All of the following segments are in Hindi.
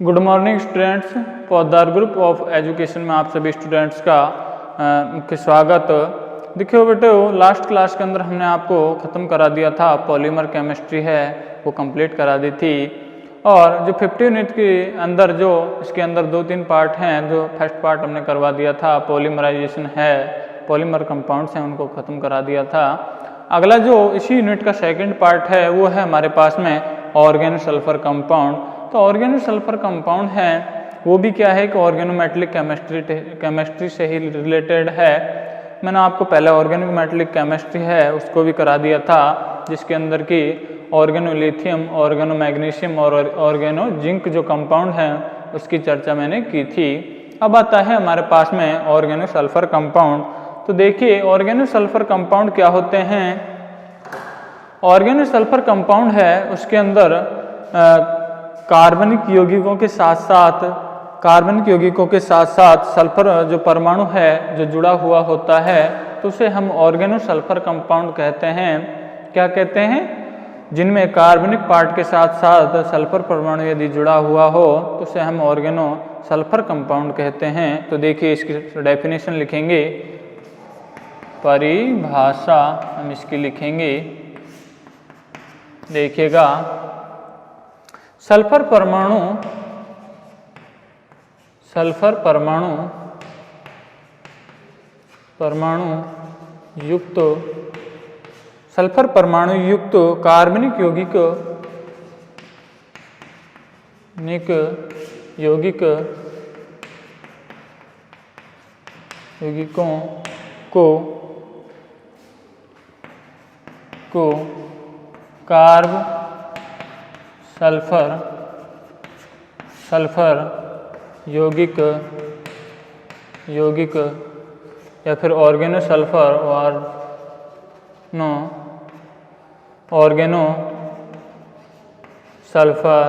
गुड मॉर्निंग स्टूडेंट्स, पौधार ग्रुप ऑफ एजुकेशन में आप सभी स्टूडेंट्स का मुख्य स्वागत। देखियो बेटे, लास्ट क्लास के अंदर हमने आपको ख़त्म करा दिया था, पॉलीमर केमिस्ट्री है वो कंप्लीट करा दी थी। और जो 50 यूनिट के अंदर जो इसके अंदर 2-3 पार्ट हैं, जो फर्स्ट पार्ट हमने करवा दिया था, पॉलीमराइजेशन है, पॉलीमर कंपाउंड्स हैं, उनको ख़त्म करा दिया था। अगला जो इसी यूनिट का सेकेंड पार्ट है वो है हमारे पास में ऑर्गेनो सल्फर कंपाउंड। तो ऑर्गेनो सल्फर कंपाउंड है वो भी क्या है कि ऑर्गेनोमेटेलिक केमिस्ट्री से ही रिलेटेड है। मैंने आपको पहले ऑर्गेनोमेटेलिक केमिस्ट्री है उसको भी करा दिया था, जिसके अंदर की ऑर्गेनो लिथियम, ऑर्गेनो मैग्नीशियम और ऑर्गेनो जिंक जो कंपाउंड हैं उसकी चर्चा मैंने की थी। अब आता है हमारे पास में ऑर्गेनो सल्फर कंपाउंड। तो देखिए ऑर्गेनो सल्फर कंपाउंड क्या होते हैं। ऑर्गेनो सल्फर कंपाउंड है उसके अंदर कार्बनिक यौगिकों के साथ साथ सल्फर जो परमाणु है जो जुड़ा हुआ होता है, तो उसे हम ऑर्गेनो सल्फर कंपाउंड कहते हैं। क्या कहते हैं? जिनमें कार्बनिक पार्ट के साथ साथ सल्फर परमाणु यदि जुड़ा हुआ हो तो उसे हम ऑर्गेनो सल्फर कंपाउंड कहते हैं। तो देखिए इसकी डेफिनेशन लिखेंगे, परिभाषा हम इसकी लिखेंगे। देखिएगा, सल्फर परमाणु युक्त कार्बनिक यौगिकों को कार्ब सल्फर यौगिक या फिर ऑर्गेनो सल्फर और organo sulphur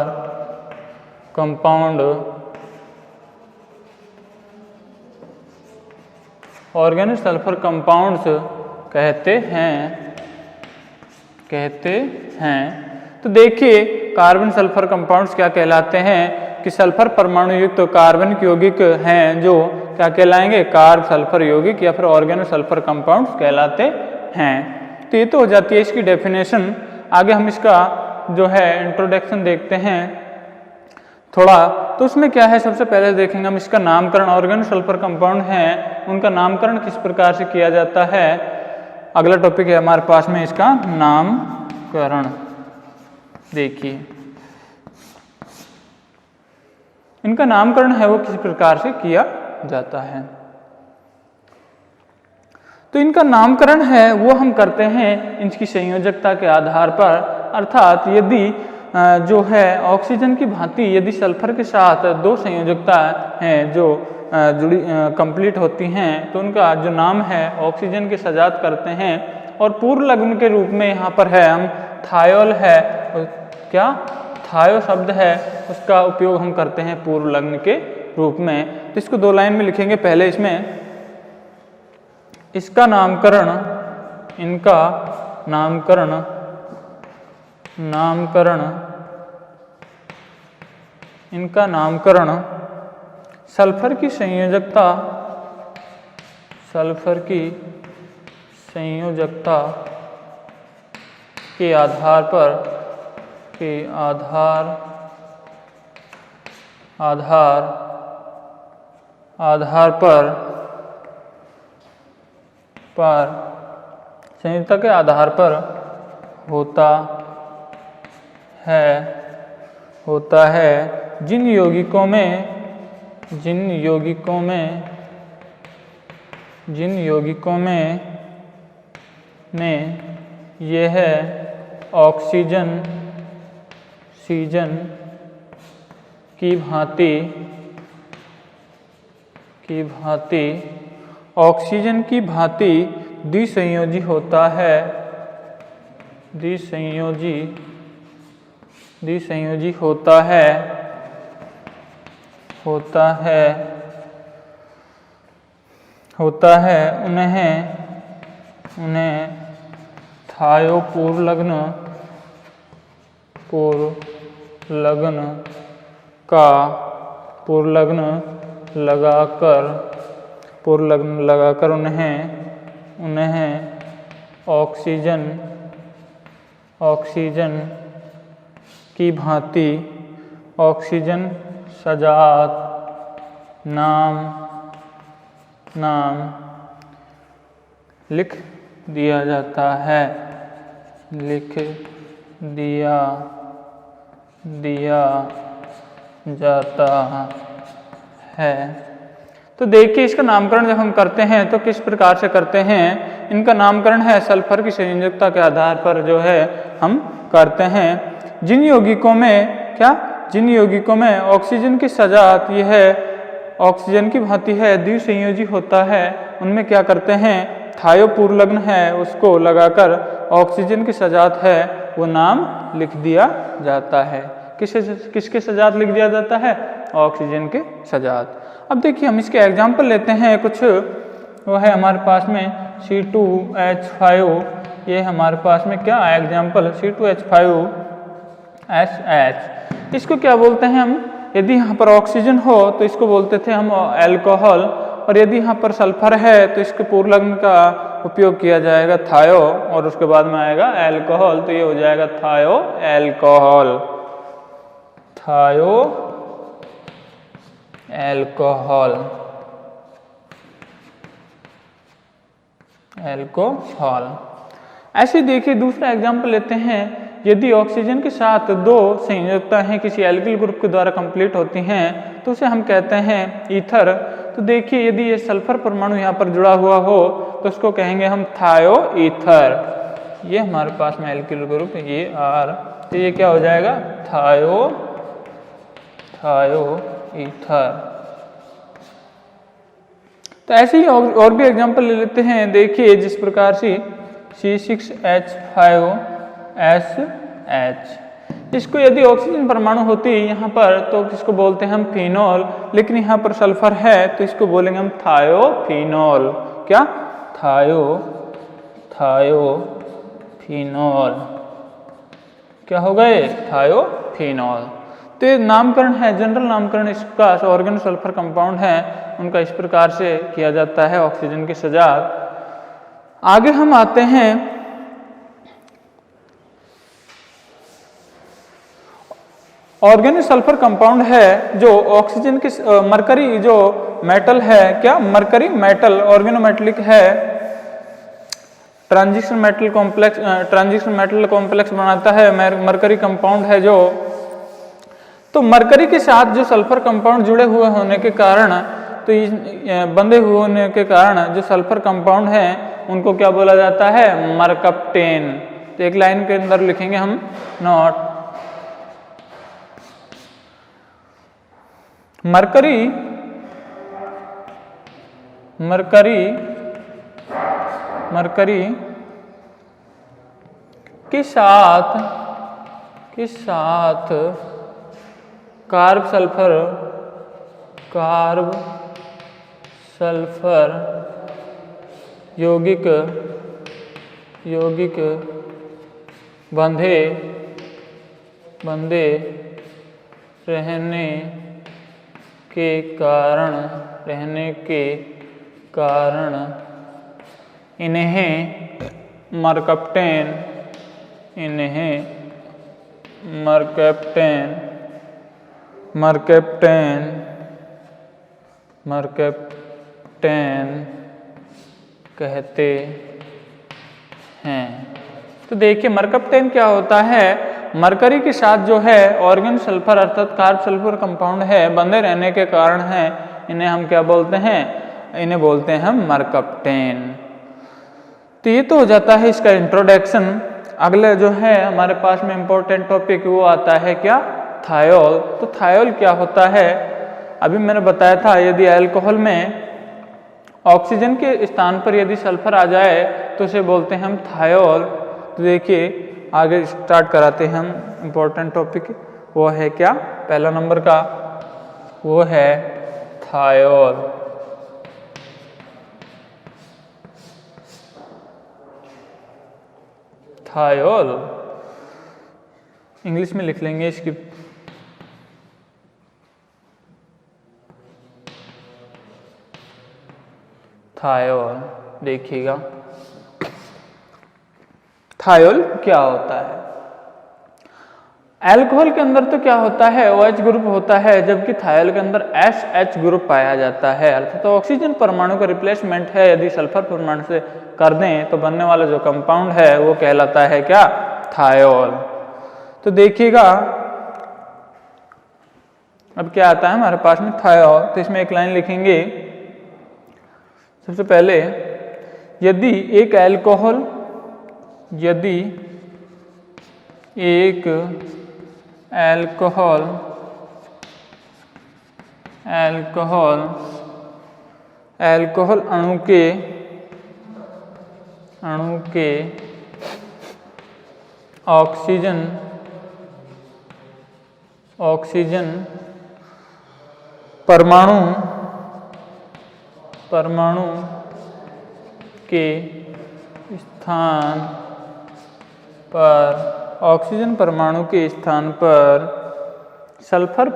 compound organo sulphur compounds कहते हैं। तो देखिए कार्बन सल्फर कंपाउंड्स क्या कहलाते हैं कि सल्फर परमाणु युक्त कार्बनिक यौगिक हैं जो क्या कहलाएंगे, कार्ब सल्फर यौगिक या फिर ऑर्गेनो सल्फर कंपाउंड्स कहलाते हैं। तो ये तो हो जाती है इसकी डेफिनेशन। आगे हम इसका जो है इंट्रोडक्शन देखते हैं थोड़ा। तो उसमें क्या है, सबसे पहले देखेंगे हम इसका नामकरण। ऑर्गेनो सल्फर कंपाउंड हैं उनका नामकरण किस प्रकार से किया जाता है। अगला टॉपिक है हमारे पास में इसका नामकरण। देखिए इनका नामकरण है वो किस प्रकार से किया जाता है। तो इनका नामकरण है वो हम करते हैं इनकी संयोजकता के आधार पर। अर्थात यदि जो है ऑक्सीजन की भांति यदि सल्फर के साथ 2 संयोजकता हैं जो जुड़ी कंप्लीट होती हैं तो उनका जो नाम है ऑक्सीजन के सजात करते हैं। और पूर्व लग्न के रूप में यहाँ पर है हम थायोल है, क्या थायो शब्द है उसका उपयोग हम करते हैं पूर्व लग्न के रूप में। तो इसको 2 लाइन में लिखेंगे। पहले इसमें इनका नामकरण सल्फर की संयोजकता के आधार पर होता है। जिन यौगिकों में यह ऑक्सीजन की भांति द्विसंयोजी होता है, उन्हें थायो पूर्व लग्न का पुरलग्न लगाकर उन्हें ऑक्सीजन की भांति ऑक्सीजन सजात नाम लिख दिया जाता है। तो देखिए इसका नामकरण जब हम करते हैं तो किस प्रकार से करते हैं। इनका नामकरण है सल्फर की संयोजकता के आधार पर जो है हम करते हैं। जिन यौगिकों में ऑक्सीजन की सजात यह ऑक्सीजन की भांति है द्विसंयोजी होता है, उनमें क्या करते हैं, थायो पूर्वलग्न है उसको लगाकर ऑक्सीजन की सजात है वो नाम लिख दिया जाता है। किसके सजात लिख दिया जाता है? ऑक्सीजन के सजात। अब देखिए हम इसके एग्जाम्पल लेते हैं कुछ। वो है हमारे पास में C2H5, ये हमारे पास में क्या एग्जाम्पल C2H5SH। इसको क्या बोलते हैं हम? यदि यहाँ पर ऑक्सीजन हो तो इसको बोलते थे हम एल्कोहल, और यदि यहाँ पर सल्फर है तो इसके पूर्वलग्न का उपयोग किया जाएगा थायो, और उसके बाद में आएगा एल्कोहल, तो ये हो जाएगा थायो एल्कोहल। ऐसे देखिए दूसरा एग्जाम्पल लेते हैं। यदि ऑक्सीजन के साथ दो संयोजकता हैं किसी एल्किल ग्रुप के द्वारा कंप्लीट होती हैं तो उसे हम कहते हैं ईथर। तो देखिए यदि ये सल्फर परमाणु यहाँ पर जुड़ा हुआ हो तो उसको कहेंगे हम थायो ईथर। ये हमारे पास में एल्किल ग्रुप ये आर, तो ये क्या हो जाएगा थायो ईथर। तो ऐसे ही और भी एग्जाम्पल ले लेते हैं। देखिए जिस प्रकार से C6H5SH, इसको यदि ऑक्सीजन परमाणु होती है यहाँ पर तो किसको बोलते हैं हम फिनोल, लेकिन यहाँ पर सल्फर है तो इसको बोलेंगे हम थायोफिनोल। क्या? थायोफिनोल। क्या हो गए? थायोफिनोल। तो ये नामकरण है, जनरल नामकरण इसका ऑर्गेनो सल्फर कंपाउंड है, उनका इस प्रकार से किया जाता है ऑक्सीजन की सजात। आगे हम आते हैं ऑर्गेनो सल्फर कंपाउंड है जो ऑक्सीजन की मरकरी जो मेटल है, क्या मरकरी मेटल ऑर्गेनोमेटलिक है, ट्रांजिशन मेटल कॉम्प्लेक्स बनाता है, मरकरी कंपाउंड है जो। तो मरकरी के साथ जो सल्फर कंपाउंड जुड़े हुए होने के कारण, तो बंधे हुए होने के कारण जो सल्फर कंपाउंड है उनको क्या बोला जाता है? मरकप्टेन। तो एक लाइन के अंदर लिखेंगे हम नोट, मरकरी के साथ कार्ब सल्फर यौगिक बंधे रहने के कारण इन्हें मरकप्टेन कहते हैं। तो देखिए मरकप्टेन क्या होता है? मरकरी के साथ जो है ऑर्गेनो सल्फर अर्थात कार्ब सल्फर कंपाउंड है बंधे रहने के कारण है, इन्हें हम क्या बोलते हैं? इन्हें बोलते हैं हम मरकप्टेन। तो ये तो हो जाता है इसका इंट्रोडक्शन। अगले जो है हमारे पास में इम्पोर्टेंट टॉपिक वो आता है क्या? थायोल। तो थायोल क्या होता है? अभी मैंने बताया था यदि अल्कोहल में ऑक्सीजन के स्थान पर यदि सल्फर आ जाए तो उसे बोलते हैं हम थायोल। तो देखिए आगे स्टार्ट कराते हैं हम इम्पोर्टेंट टॉपिक, वो है क्या? पहला नंबर का वो है थायोल। थायोल इंग्लिश में लिख लेंगे इसकी थायोल। देखिएगा थायोल क्या होता है। अल्कोहल के अंदर तो क्या होता है, OH ग्रुप होता है, जबकि थायोल के अंदर SH ग्रुप पाया जाता है। अर्थात तो ऑक्सीजन परमाणु का रिप्लेसमेंट है, यदि सल्फर परमाणु से कर दें तो बनने वाला जो कंपाउंड है वो कहलाता है क्या, थायोल। तो देखिएगा अब क्या आता है हमारे पास में थायोल। तो इसमें एक लाइन लिखेंगे सबसे पहले, यदि एक अल्कोहल, यदि एक अल्कोहल अणु के ऑक्सीजन परमाणु के स्थान पर, ऑक्सीजन परमाणु के स्थान पर सल्फर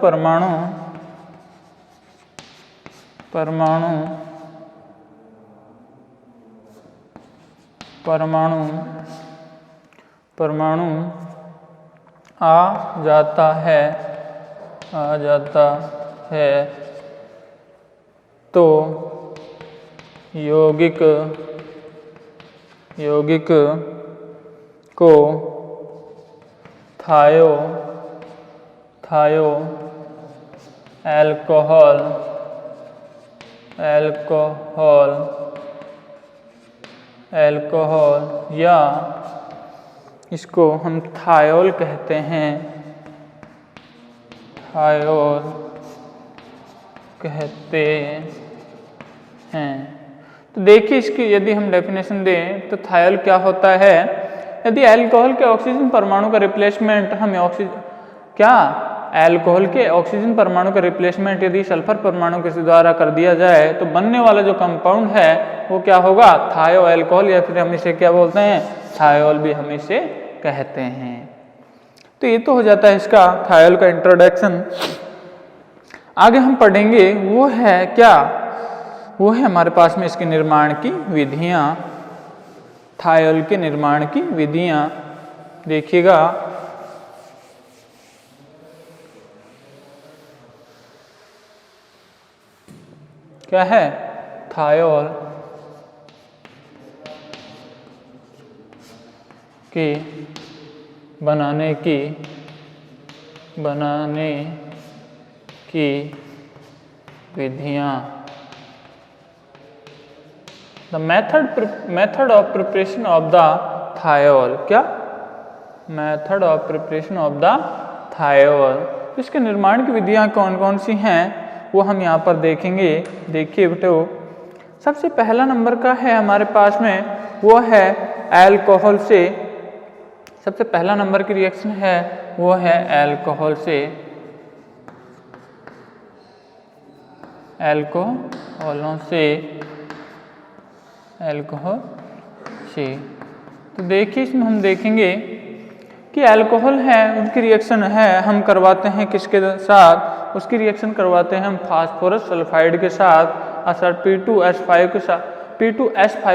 परमाणु आ जाता है तो यौगिक को थायो अल्कोहल या इसको हम थायोल कहते हैं, तो देखिए इसकी यदि हम डेफिनेशन दें तो थायोल क्या होता है, यदि अल्कोहल के ऑक्सीजन परमाणु का रिप्लेसमेंट हमें अल्कोहल के ऑक्सीजन परमाणु का रिप्लेसमेंट यदि सल्फर परमाणु के द्वारा कर दिया जाए तो बनने वाला जो कंपाउंड है वो क्या होगा, थायो अल्कोहल, या फिर हम इसे क्या बोलते हैं, थायोल भी हम इसे कहते हैं। तो ये तो हो जाता है इसका थायोल का इंट्रोडक्शन। आगे हम पढ़ेंगे वो है क्या, वो है हमारे पास में इसके निर्माण की विधियां, थायोल के निर्माण की विधियां। देखिएगा क्या है, थायोल के बनाने की विधियां। The method of preparation of the thiol, क्या, method of preparation of the thiol. इसके निर्माण की विधियां कौन कौन सी हैं वो हम यहाँ पर देखेंगे। देखिए बेटो सबसे पहला नंबर का है हमारे पास में वो है अल्कोहल से, सबसे पहला नंबर की रिएक्शन है वो है अल्कोहल से, अल्कोहल से। तो देखिए इसमें हम देखेंगे कि अल्कोहल है उनकी रिएक्शन है हम करवाते हैं किसके साथ, उसकी रिएक्शन करवाते हैं हम फास्फोरस सल्फाइड के साथ, अर्थात P2S5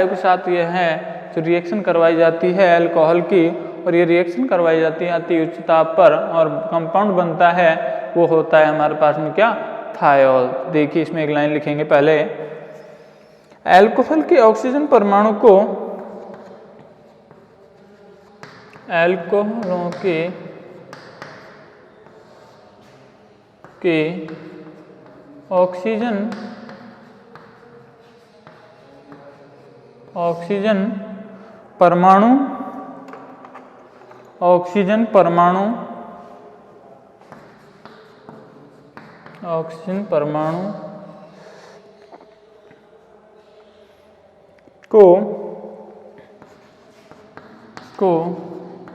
के साथ ये है जो रिएक्शन करवाई जाती है अल्कोहल की, और ये रिएक्शन करवाई जाती है अति उच्च ताप पर और कंपाउंड बनता है वो होता है हमारे पास में क्या, थायोल। देखिए इसमें एक लाइन लिखेंगे पहले, अल्कोहल के ऑक्सीजन परमाणु को, अल्कोहलों के ऑक्सीजन परमाणु को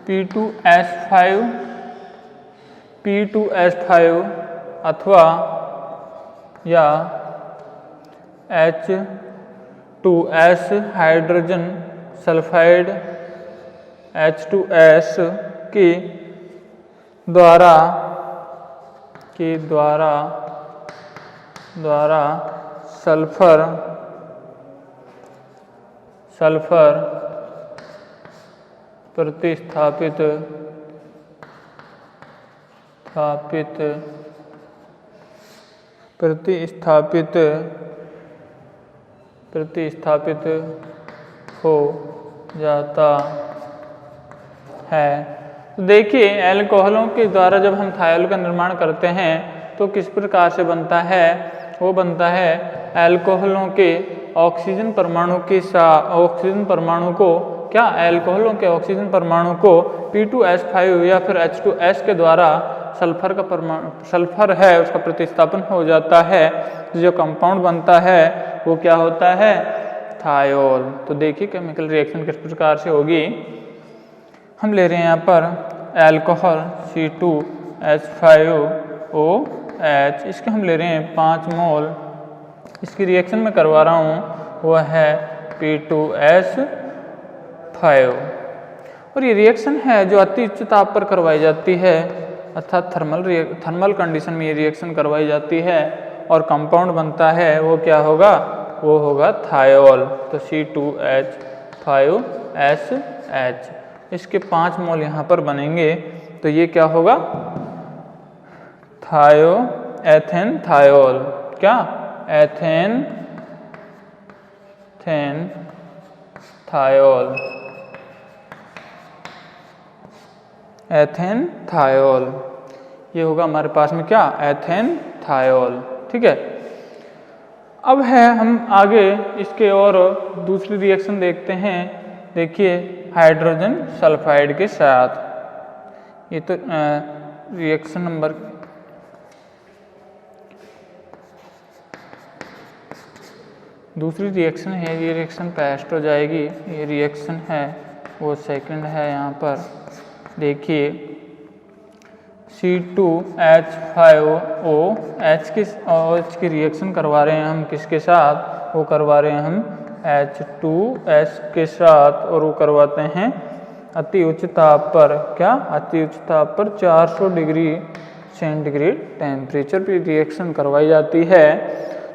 P2S5 अथवा या H2S हाइड्रोजन सल्फाइड H2S के द्वारा सल्फर सल्फर प्रतिस्थापित हो जाता है। तो देखिए एल्कोहलों के द्वारा जब हम थायोल का निर्माण करते हैं तो किस प्रकार से बनता है, वो बनता है एल्कोहलों के ऑक्सीजन परमाणु के साथ एल्कोहलों के ऑक्सीजन परमाणु को P2S5 या फिर H2S के द्वारा सल्फर है उसका प्रतिस्थापन हो जाता है, जो कंपाउंड बनता है वो क्या होता है, थायोल। तो देखिए केमिकल रिएक्शन किस प्रकार से होगी। हम ले रहे हैं यहाँ पर एल्कोहल C2H5OH, इसके हम ले रहे हैं 5 मोल। इसकी रिएक्शन में करवा रहा हूँ वह है P2S5 और ये रिएक्शन है जो अति उच्च ताप पर करवाई जाती है, अर्थात थर्मल कंडीशन में ये रिएक्शन करवाई जाती है और कंपाउंड बनता है वो क्या होगा, वो होगा थायोल। तो C2H5SH, इसके 5 मोल यहाँ पर बनेंगे तो ये क्या होगा, एथेन थायोल। क्या, एथेन थायोल, ये होगा हमारे पास में क्या, एथेन थायोल। ठीक है, अब है हम आगे इसके और दूसरी रिएक्शन देखते हैं। देखिए हाइड्रोजन सल्फाइड के साथ, ये तो रिएक्शन नंबर दूसरी रिएक्शन है, ये रिएक्शन पेस्ट हो जाएगी। ये रिएक्शन है वो सेकंड है। यहाँ पर देखिए C2H5OH की रिएक्शन करवा रहे हैं हम किसके साथ, वो करवा रहे हैं हम H2S के साथ और वो करवाते हैं अति उच्च ताप पर। क्या, अति उच्च ताप पर 400 डिग्री सेंटीग्रेड टेम्परेचर पर रिएक्शन करवाई जाती है।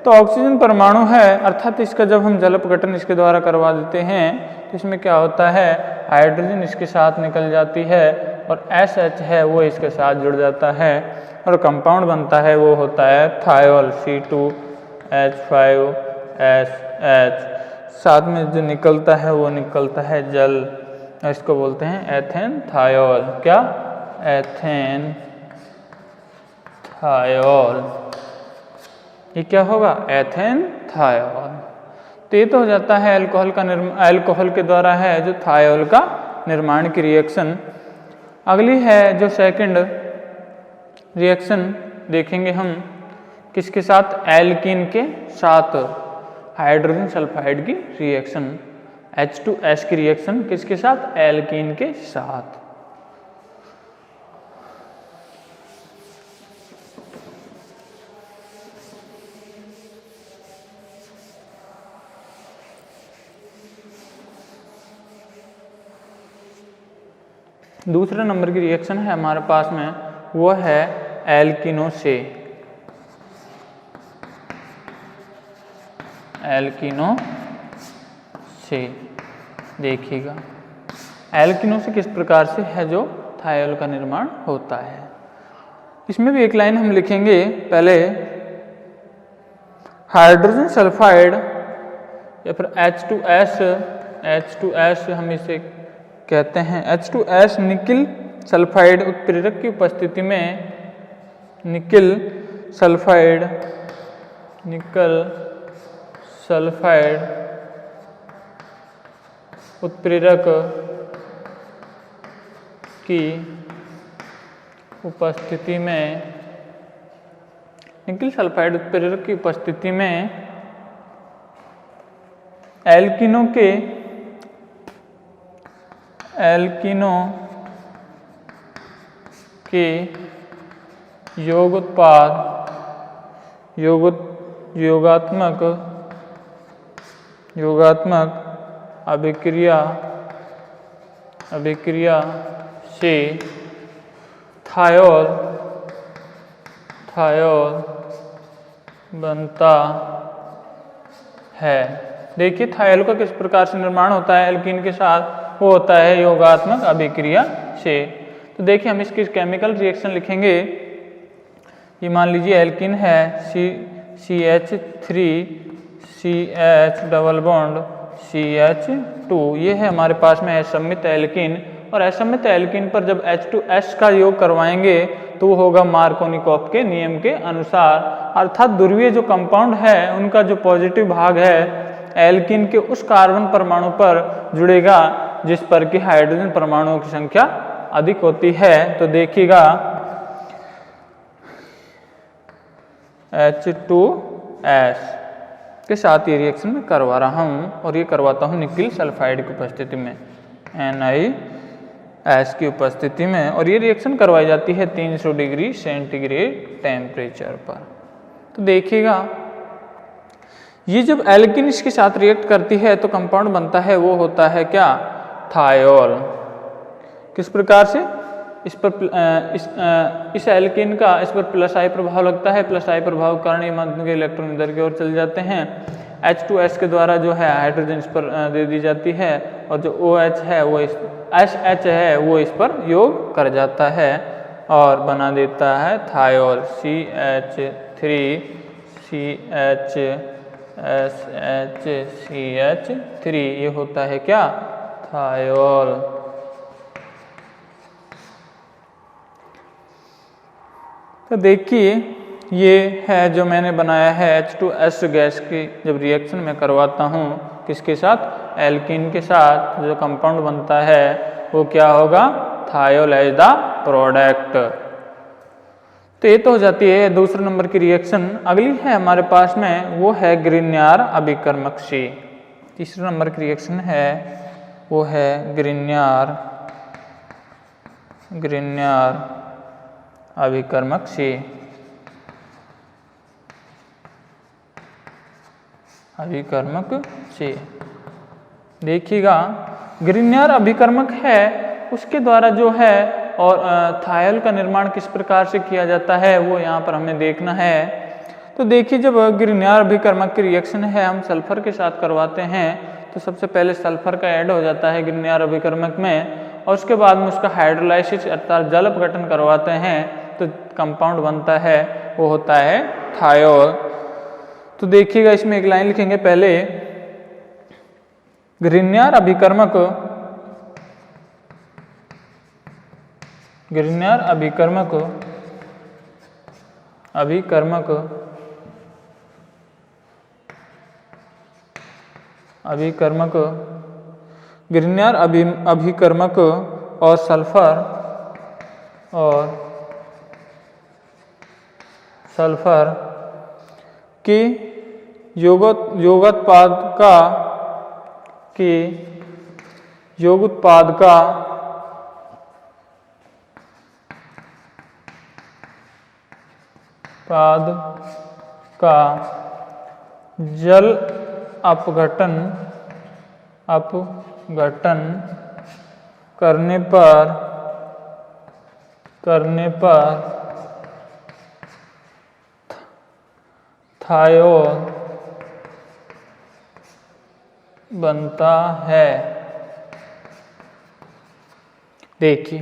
तो ऑक्सीजन परमाणु है, अर्थात इसका जब हम जल अपघटन इसके द्वारा करवा देते हैं तो इसमें क्या होता है, हाइड्रोजन इसके साथ निकल जाती है और SH है वो इसके साथ जुड़ जाता है और कंपाउंड बनता है वो होता है थायोल, C2H5SH। साथ में जो निकलता है वो निकलता है जल, इसको बोलते हैं एथेन थायोल। क्या, एथेन थायोल, ये क्या होगा, एथेन थायोल। तो ये तो हो जाता है एल्कोहल के द्वारा है जो थायोल का निर्माण की रिएक्शन। अगली है जो सेकंड रिएक्शन देखेंगे हम किसके साथ, एल्कीन के साथ, हाइड्रोजन सल्फाइड की रिएक्शन, H2S की रिएक्शन किसके साथ, एल्कीन के साथ। दूसरे नंबर की रिएक्शन है हमारे पास में वो है एल्किनो से। देखिएगा एल्किनो से किस प्रकार से है जो थायोल का निर्माण होता है। इसमें भी एक लाइन हम लिखेंगे पहले, हाइड्रोजन सल्फाइड या फिर H2S हम इसे कहते हैं, H2S निकिल सल्फाइड उत्प्रेरक की उपस्थिति में निकल सल्फाइड उत्प्रेरक की उपस्थिति में निकिल सल्फाइड उत्प्रेरक की उपस्थिति में एल्किनो के योगात्मक अभिक्रिया से थायोल बनता है। देखिए थायल का किस प्रकार से निर्माण होता है एल्कीन के साथ, वो होता है योगात्मक अभिक्रिया से। तो देखिए हम इसकी केमिकल रिएक्शन लिखेंगे। ये मान लीजिए एल्कीन है CH3 CH double bond CH2, ये है हमारे पास में असमित एल्कीन। और असमित एल्कीन पर जब H2S का योग करवाएंगे तो वो होगा मार्कोनिकॉफ के नियम के अनुसार, अर्थात ध्रुवीय जो कंपाउंड है उनका जो पॉजिटिव भाग है एल्कीन के उस कार्बन परमाणु पर जुड़ेगा जिस पर कि हाइड्रोजन परमाणुओं की संख्या अधिक होती है। तो देखिएगा H2S के साथ ये रिएक्शन मैं करवा रहा हूँ और ये करवाता हूँ निकिल सल्फाइड की उपस्थिति में, NiS की उपस्थिति में, और ये रिएक्शन करवाई जाती है 300 डिग्री सेंटीग्रेड टेम्परेचर पर। तो देखिएगा ये जब एल्कीन इसके साथ रिएक्ट करती है तो कंपाउंड बनता है, वो होता है क्या, थायोल। किस प्रकार से, इस पर इस एल्कीन का इस पर प्लस आई प्रभाव लगता है, प्लस आई प्रभाव के कारण ये मध्य के इलेक्ट्रॉन इधर की ओर चले जाते हैं। H2S के द्वारा जो है हाइड्रोजन इस पर दे दी जाती है और जो OH है वो SH है वो इस पर योग कर जाता है और बना देता है थायोल CH3 CH ये होता है क्या, थायोल। तो देखिए ये है जो मैंने बनाया है H2S गैस की जब रिएक्शन में करवाता हूँ किसके साथ, एल्कीन के साथ, जो कंपाउंड बनता है वो क्या होगा, थायोल एज द प्रोडक्ट। तो ये तो हो जाती है दूसरे नंबर की रिएक्शन। अगली है हमारे पास में वो है ग्रिन्यार अभिकर्मक C। तीसरे नंबर की रिएक्शन है वो है ग्रिन्यार अभिकर्मक C। अभिकर्मक C देखिएगा ग्रिन्यार अभिकर्मक है, उसके द्वारा जो है और थायल का निर्माण किस प्रकार से किया जाता है वो यहाँ पर हमें देखना है। तो देखिए जब ग्रिन्यार अभिकर्मक की रिएक्शन है हम सल्फर के साथ करवाते हैं तो सबसे पहले सल्फर का ऐड हो जाता है ग्रिन्यार अभिकर्मक में और उसके बाद में उसका हाइड्रोलाइसिस अर्थात जल अपघटन करवाते हैं तो कंपाउंड बनता है वो होता है थायोल। तो देखिएगा इसमें एक लाइन लिखेंगे पहले, ग्रिन्यार अभिकर्मक ग्रिन्यार अभिकर्मक और सल्फर के योगोत्पाद का जल अपघटन करने पर थायोल बनता है। देखिए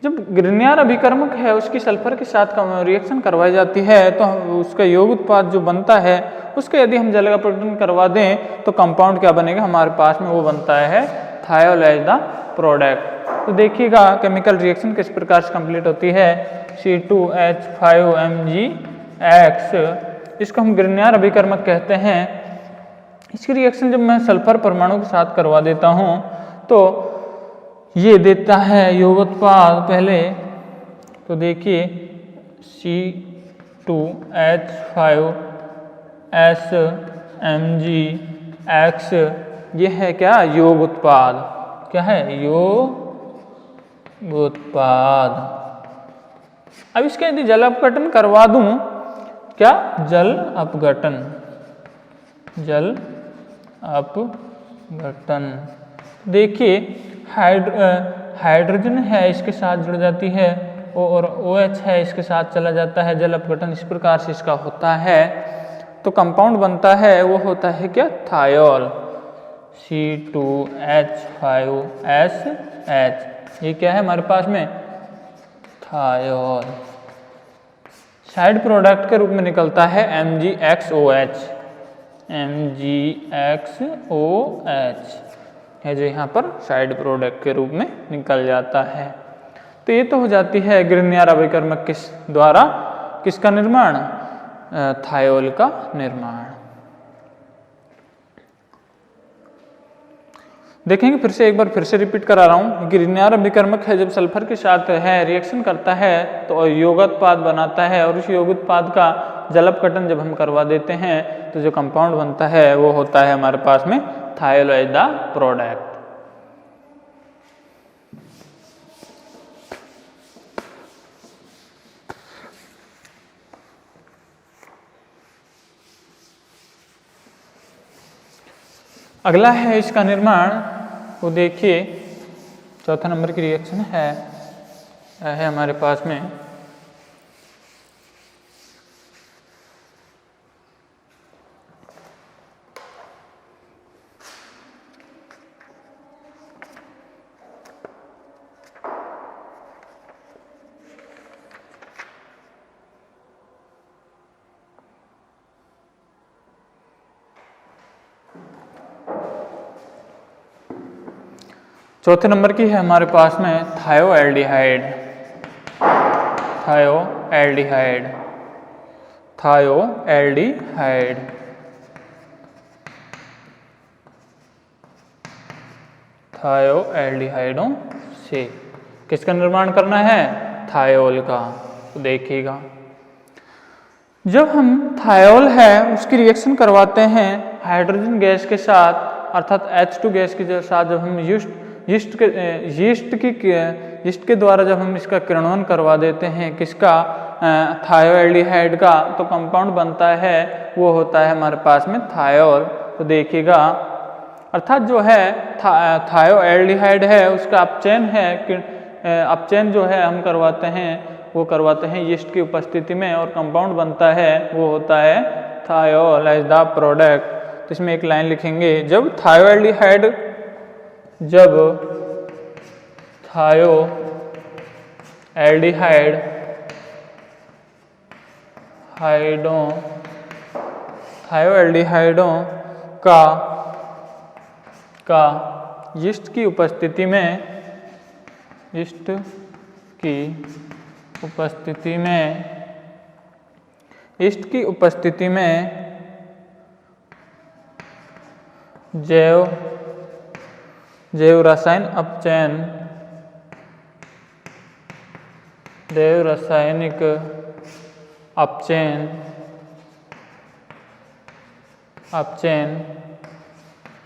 जब ग्रिन्यार अभिकर्मक है उसकी सल्फर के साथ रिएक्शन करवाई जाती है तो उसका योग उत्पाद जो बनता है उसका यदि हम जल अपघटन करवा दें तो कंपाउंड क्या बनेगा हमारे पास में, वो बनता है थायोल एज द प्रोडक्ट। तो देखिएगा केमिकल रिएक्शन किस प्रकार से कंप्लीट होती है, C2H5MgX, इसको हम ग्रिन्यार अभिकर्मक कहते हैं। इसकी रिएक्शन जब मैं सल्फर परमाणु के साथ करवा देता हूँ तो ये देता है योगोत्पाद पहले, तो देखिए C2H5SMgX ये है क्या, योग उत्पाद। क्या है, योग उत्पाद। अब इसका यदि जल अपघटन करवा दूं, क्या, जल अपघटन, देखिए हाइड्रोजन है इसके साथ जुड़ जाती है और OH है इसके साथ चला जाता है, जल अपघटन इस प्रकार से इसका होता है। तो कंपाउंड बनता है वो होता है क्या, थायोल, C2H5SH। ये क्या है हमारे पास में, थायोल। साइड प्रोडक्ट के रूप में निकलता है MgXOH, MgXOH है जो यहाँ पर साइड प्रोडक्ट के रूप में निकल जाता है। तो ये तो हो जाती है ग्रिग्नियर अभिकर्मक किस द्वारा, किसका निर्माण, थायोल का निर्माण। देखेंगे फिर से, एक बार फिर से रिपीट करा रहा हूँ। ग्रिग्नियर अभिकर्मक है जब सल्फर के साथ है रिएक्शन करता है तो यौगिकोत्पाद बनाता है, और उस यौगिकोत्पाद का जलपकटन जब हम करवा देते हैं तो जो कंपाउंड बनता है वो होता है हमारे पास में थायोल एज द प्रोडक्ट। अगला है इसका निर्माण, वो देखिए चौथा नंबर की रिएक्शन है हमारे पास में चौथे नंबर की है हमारे पास में थायोएल्डिहाइड, थायोएल्डिहाइड, थायोएल्डिहाइड। थायोएल्डिहाइडों से किसका निर्माण करना है, थायोल का। तो देखिएगा जब हम थायोल है उसकी रिएक्शन करवाते हैं हाइड्रोजन गैस के साथ, अर्थात H2 गैस के साथ, जब हम यीस्ट के द्वारा जब हम इसका किण्वन करवा देते हैं किसका, थायोएल्डिहाइड का, तो कंपाउंड बनता है वो होता है हमारे पास में थायोल। तो देखिएगा अर्थात जो है थायोएल्डिहाइड है उसका अपचयन है कि अपचयन जो है हम करवाते हैं वो करवाते हैं यीस्ट की उपस्थिति में, और कंपाउंड बनता है वो होता है थायोल एज द प्रोडक्ट। तो इसमें एक लाइन लिखेंगे, जब थायोएल्डिहाइड, जब थायोएल्डिहाइड थायोएल्डिहाइडों का यीस्ट की उपस्थिति में, यीस्ट की उपस्थिति में, यीस्ट की उपस्थिति में जैव रसायन अपचयन, जैव रासायनिक अपचयन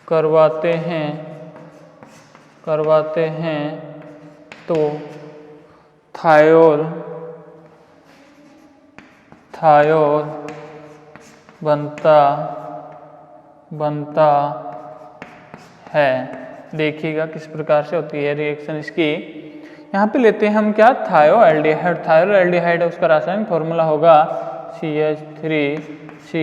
करवाते हैं तो थायोल बनता है। देखिएगा किस प्रकार से होती है रिएक्शन इसकी। यहाँ पे लेते हैं हम क्या, थायोएल्डिहाइड। थायोएल्डिहाइड उसका रासायनिक फॉर्मूला होगा CH3C,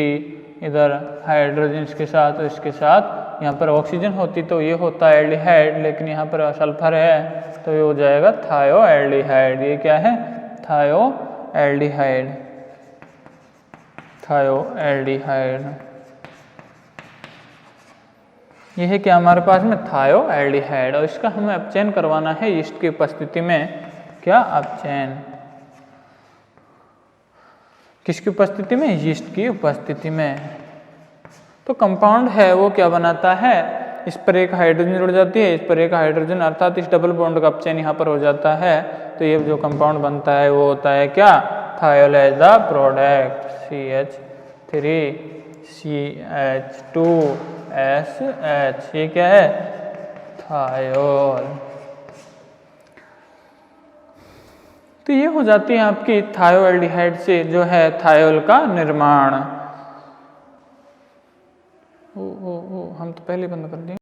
इधर हाइड्रोजन के साथ, तो इसके साथ यहाँ पर ऑक्सीजन होती तो ये होता है एल्डिहाइड, लेकिन यहाँ पर सल्फर है तो ये हो जाएगा थायोएल्डिहाइड। ये क्या है, थायोएल्डिहाइड, थायोएल्डिहाइड। ये है क्या हमारे पास में थायोएल्डिहाइड, और इसका हमें अपचयन करवाना है यीस्ट की उपस्थिति में। क्या अपचयन, किसकी उपस्थिति में, यीस्ट की उपस्थिति में। तो कंपाउंड है वो क्या बनाता है, इस पर एक हाइड्रोजन जुड़ जाती है, इस पर एक हाइड्रोजन, अर्थात इस डबल बॉन्ड का अपचयन यहाँ पर हो जाता है। तो ये जो कंपाउंड बनता है वो होता है क्या, thiol as the product, CH3CH2SH। ये क्या है, थायोल। तो ये हो जाती है आपकी थायोएल्डिहाइड से जो है थायोल का निर्माण। हम तो पहले बंद कर दिए।